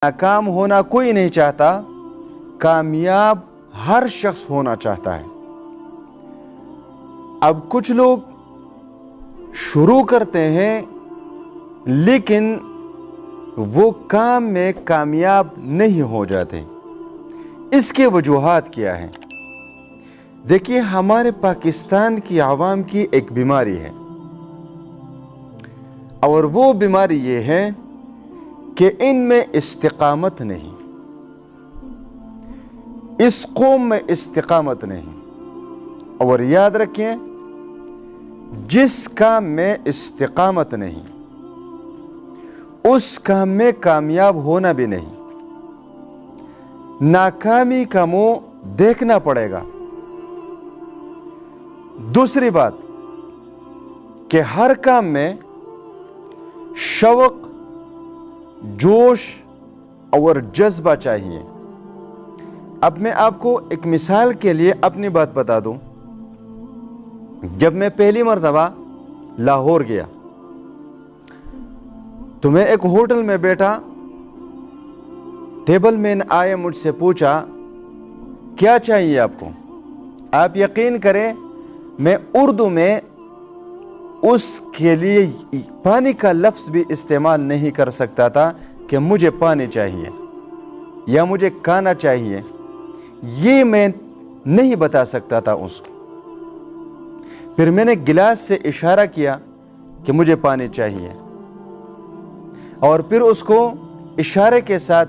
नाकाम होना कोई नहीं चाहता, कामयाब हर शख्स होना चाहता है। अब कुछ लोग शुरू करते हैं लेकिन वो काम में कामयाब नहीं हो जाते। इसके वजूहात क्या हैं? देखिए, हमारे पाकिस्तान की आवाम की एक बीमारी है और वो बीमारी ये है कि इनमें इस्तिकामत नहीं, इस कौम में इस्तिकामत नहीं। और याद रखें, जिस काम में इस्तिकामत नहीं उस काम में कामयाब होना भी नहीं। नाकामी का मुंह देखना पड़ेगा। दूसरी बात कि हर काम में शौक, जोश और जज्बा चाहिए। अब मैं आपको एक मिसाल के लिए अपनी बात बता दूं। जब मैं पहली मर्तबा लाहौर गया तो मैं एक होटल में बैठा, टेबल मैन आए, मुझसे पूछा क्या चाहिए आपको। आप यकीन करें, मैं उर्दू में उसके लिए पानी का लफ्ज़ भी इस्तेमाल नहीं कर सकता था कि मुझे पानी चाहिए या मुझे खाना चाहिए, ये मैं नहीं बता सकता था उसको। फिर मैंने गिलास से इशारा किया कि मुझे पानी चाहिए और फिर उसको इशारे के साथ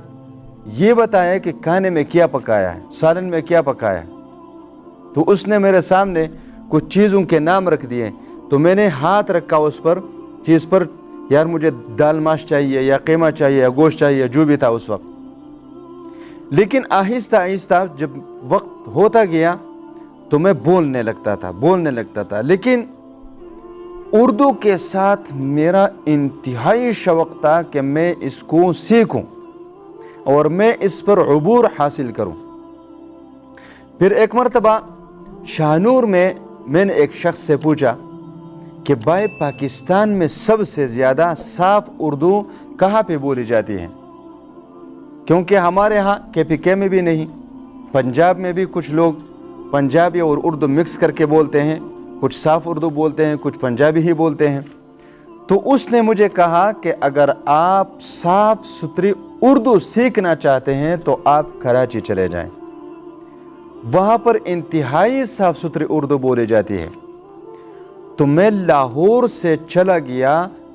ये बताया कि खाने में क्या पकाया है, सालन में क्या पकाया। तो उसने मेरे सामने कुछ चीज़ों के नाम रख दिए, तो मैंने हाथ रखा उस पर चीज़ पर, यार मुझे दाल माश चाहिए या कीमा चाहिए या गोश्त चाहिए, जो भी था उस वक्त। लेकिन आहिस्ता आहिस्ता जब वक्त होता गया तो मैं बोलने लगता था। लेकिन उर्दू के साथ मेरा इंतहाई शौक़ था कि मैं इसको सीखूं और मैं इस पर अबूर हासिल करूं। फिर एक मरतबा शाहनूर में मैंने एक शख्स से पूछा कि भाई, पाकिस्तान में सबसे ज़्यादा साफ उर्दू कहाँ पे बोली जाती है? क्योंकि हमारे यहाँ KPK में भी नहीं, पंजाब में भी कुछ लोग पंजाबी और उर्दू मिक्स करके बोलते हैं, कुछ साफ उर्दू बोलते हैं, कुछ पंजाबी ही बोलते हैं। तो उसने मुझे कहा कि अगर आप साफ सुथरी उर्दू सीखना चाहते हैं तो आप कराची चले जाएं, वहाँ पर इंतहाई साफ सुथरी उर्दू बोली जाती है। तो मैं लाहौर से चला गया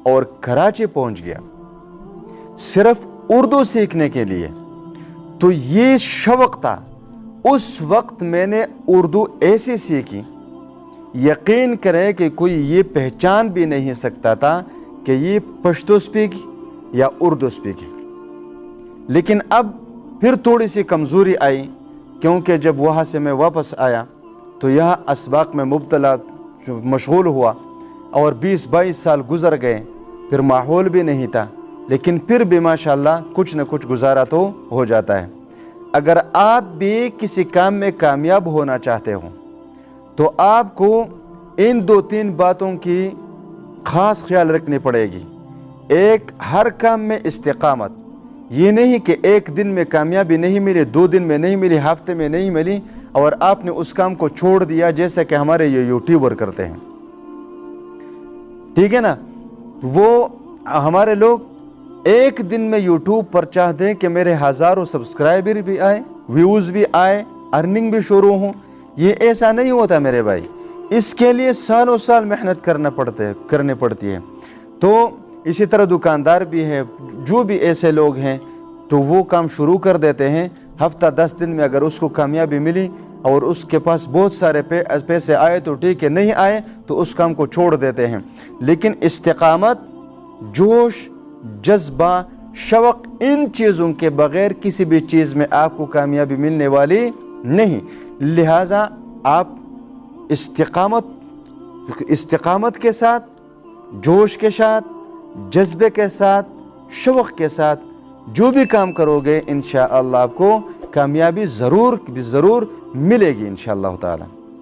और कराची पहुँच गया सिर्फ उर्दू सीखने के लिए। तो ये शौक़ था। उस वक्त मैंने उर्दू ऐसी सीखी, यकीन करें कि कोई ये पहचान भी नहीं सकता था कि ये पश्तो स्पीक या उर्दू स्पीक है। लेकिन अब फिर थोड़ी सी कमज़ोरी आई, क्योंकि जब वहाँ से मैं वापस आया तो यहाँ असबाक में मुब्तला मशगूल हुआ और 20-22 साल गुज़र गए, फिर माहौल भी नहीं था। लेकिन फिर भी माशाल्लाह कुछ न कुछ गुजारा तो हो जाता है। अगर आप भी किसी काम में कामयाब होना चाहते हो तो आपको इन 2-3 बातों की ख़ास ख्याल रखनी पड़ेगी। एक, हर काम में इस्तिकामत। ये नहीं कि एक दिन में कामयाबी नहीं मिली, 2 दिन में नहीं मिली, हफ्ते में नहीं मिली और आपने उस काम को छोड़ दिया, जैसे कि हमारे ये यूट्यूबर करते हैं। ठीक है ना? वो हमारे लोग एक दिन में यूट्यूब पर चाहते हैं कि मेरे हज़ारों सब्सक्राइबर भी आए, व्यूज़ भी आए, अर्निंग भी शुरू हो। ये ऐसा नहीं होता मेरे भाई। इसके लिए सालों साल मेहनत करनी पड़ती है। तो इसी तरह दुकानदार भी है, जो भी ऐसे लोग हैं तो वो काम शुरू कर देते हैं। हफ्ता 10 दिन में अगर उसको कामयाबी मिली और उसके पास बहुत सारे पैसे आए तो ठीक है, नहीं आए तो उस काम को छोड़ देते हैं। लेकिन इस्तिकामत, जोश, जज्बा, शौक़, इन चीज़ों के बग़ैर किसी भी चीज़ में आपको कामयाबी मिलने वाली नहीं। लिहाजा आप इस्तिकामत के साथ, जोश के साथ, जज्बे के साथ, शौक़ के साथ जो भी काम करोगे इंशाअल्लाह आपको कामयाबी ज़रूर मिलेगी इंशाअल्लाह ताला।